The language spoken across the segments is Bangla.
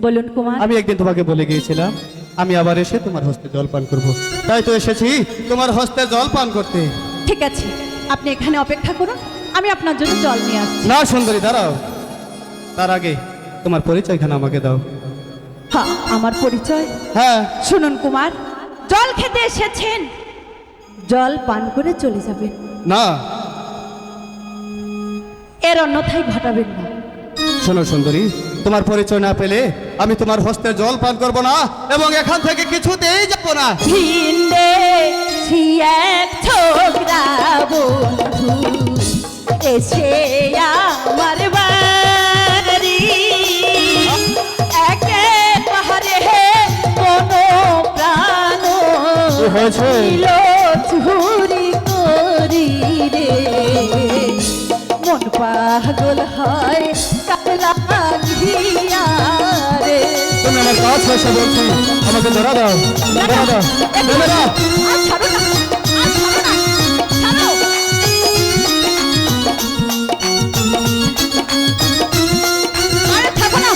বলুন কুমার। আমি একদিন তোমাকে বলে গিয়েছিলাম আমি আবার এসে তোমার হস্তে জল পান করব, তাই তো এসেছি তোমার হস্তে জল পান করতে। ঠিক আছে, আপনি এখানে অপেক্ষা করুন, আমি আপনার জন্য জল নিয়ে আসছি। না সুন্দরী, দাঁড়াও, তার আগে তোমার পরিচয়খানা আমাকে দাও। হ্যাঁ, আমার পরিচয়? হ্যাঁ। শুনুন কুমার, জল খেতে এসেছেন, জল পান করে চলে যাবেন, না এর অন্যথায় ঘটাবেন না। শোনো সুন্দরী, তোমার পরিচয় না পেলে আমি তোমার হস্তে জল পান করব না এবং এখান থেকে কিছুতেই যাব না। ভিন্দে এক ছোকরা বন্ধু এসে আমার বাড়ি, একে পাহাড়ে কোনো প্রাণ ছিল চুরি করি রে, মন পাগল হয় কাতলা ঘিয়া রে। তুমি আমার কাজ পয়সা বলছি, আমাকে ধরা দাও, ধরা দাও, ধরে দাও। ছাড়ো না, ছাড়ো না, ছাড়ো। আরে থাকো না।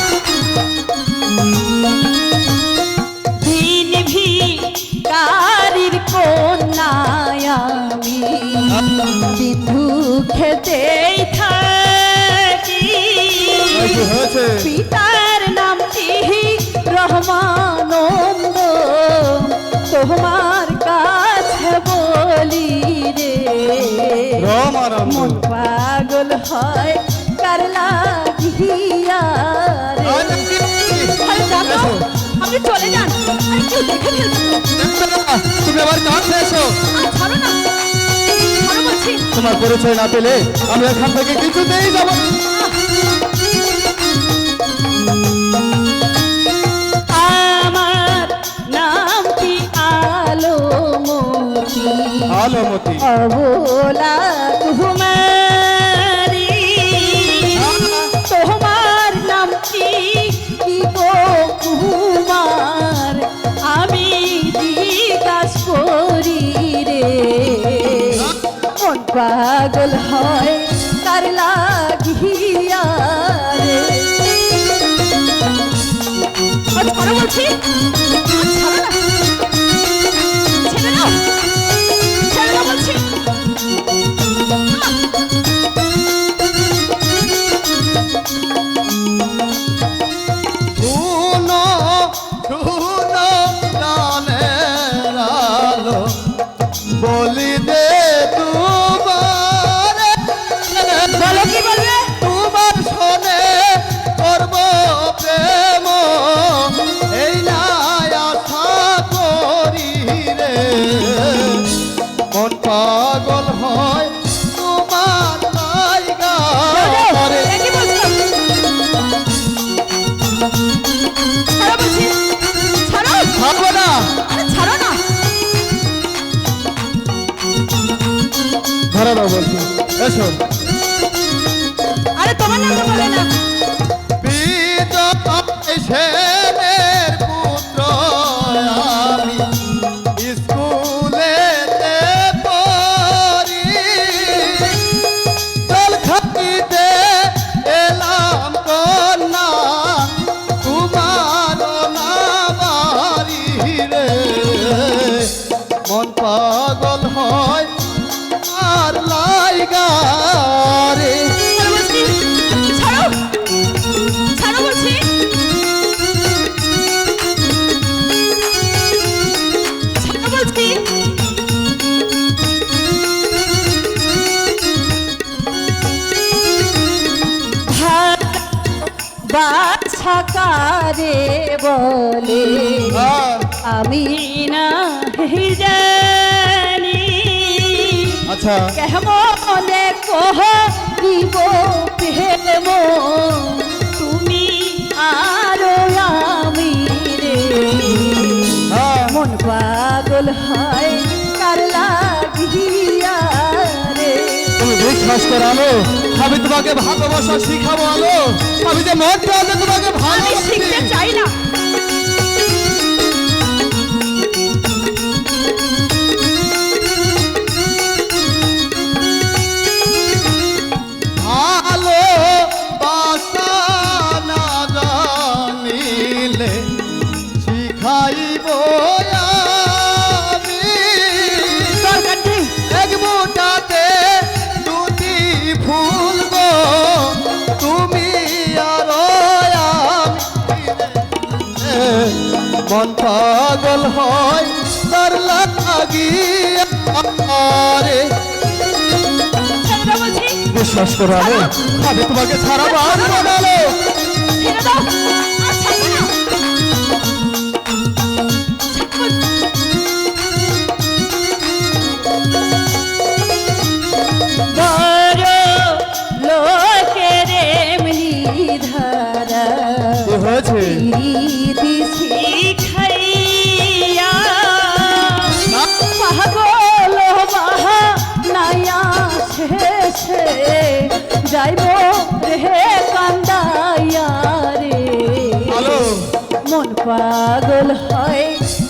দিন ভিকারির কন্যায় আমি বিন্দু খেতেই থাকি, পিতার নামটি রহমানন্দ, তোমার কাছে বলি রে, মন পাগল হয় কারলা ঘিয়া রে। আপনি চলে যান, কেউ দেখে তুমি আবার কাছে এসো। ছাড়ো না, ছাড়ো বলছি। তোমার পরিচয় না পেলে আমি এখান থেকে কিছুতেই যাব না। আমার নাম কি আলোমতি, আলোমতি অবলা কুমারী, তোমার নাম কি গো কুমার, আমি জিজ্ঞাস করি রে, মন পাগল হয় তার লাগিয়া রে। ছাড়ো বলছি, ছাড়ো না, ছেড়ে দাও, ছেড়ে দাও বলছি। শুনো শুনো প্রাণের আলো, বলি দে তোমার, বলো কি বলবে? তোমার শোনে করব প্রেম, এই না আশা করি রে, মন পাগল হয় তোমার লাইগা রে। কি বলছো? ছাড়ো বলছি, ছাড়ো। থাকবো না। আরে ছাড়ো না। ধরা দাও বলছি, এসো। আরে তোমার নাম তো বলে না। সেনের পুত্র আমি স্কুলেতে পড়ি, জল খাইতে এলাম কন্যা তোমার না বাড়ি রে, মন পাগল হয় আর লাইগা রে। ছাড়ো, ছাড়ো বলছি। ছাড়ো বলছি। বাছা কারে বলে আমি না জানি, আচ্ছা কেমনে কহ দিব প্রেম তুমি আরো আমি রে, মন পাগল হয় কার লাগিয়া রে। তুমি বিশ্বাস করো আলো, আমি তোমাকে ভালোবাসা শিখাবো আলো। আমি যে মন প্রাণে তোমাকে আমি ভালোবাসি। শিখতে চাই না। ভালো বাসা না জানিলে শিখাইব আমি। দরকার নেই। এক মুঠাতে দুটি ফুল গো, তুমি আর আমি। মন পাগল হয় তার লাগিয়া রে। ছেড়ে দাও বলছি। বিশ্বাস করো আলো, আমি তোমাকে ছাড়া বাঁচবো না আলো। ছেড়ে দাও। আর ছাড়বে না। বড় লোকের এমনি ধারা কি হয়েছে? প্রীতি শিখাইয়া পাগল বাহা নাইয়া শেষে যাইব রে কান্দাইয়া রে। আলো, মন পাগল হয়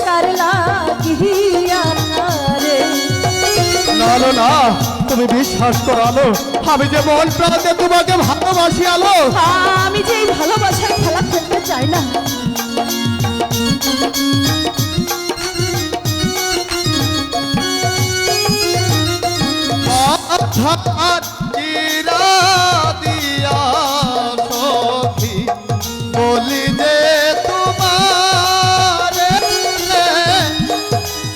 কার লাগিয়া রে। না আলো না, তুমি বিশ্বাস করো আলো, আমি যে মন প্রাণে তোমাকে ভালোবাসি আলো। আমি যে এই ভালোবাসার খেলা খেলতে চাই না। অর্থাৎ চিরা দিয়া সখী বলি যে তোমার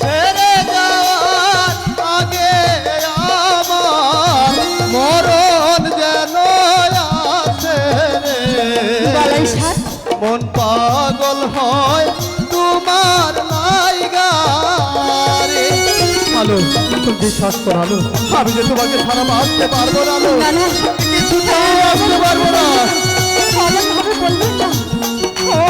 ছেড়ে যাওয়ার আগে আমার মরণ যেন আসে রে। গলায় সাত মন পাগল হয় তোমার লাইগা রে। আলো, তুমি বিশ্বাস করো আলো, আমি যে তোমাকে ছাড়া বাঁচতে পারবো না আলো। না না কিছুতেই বাঁচতে পারবো না। এমন ভাবে বলবেন না। ও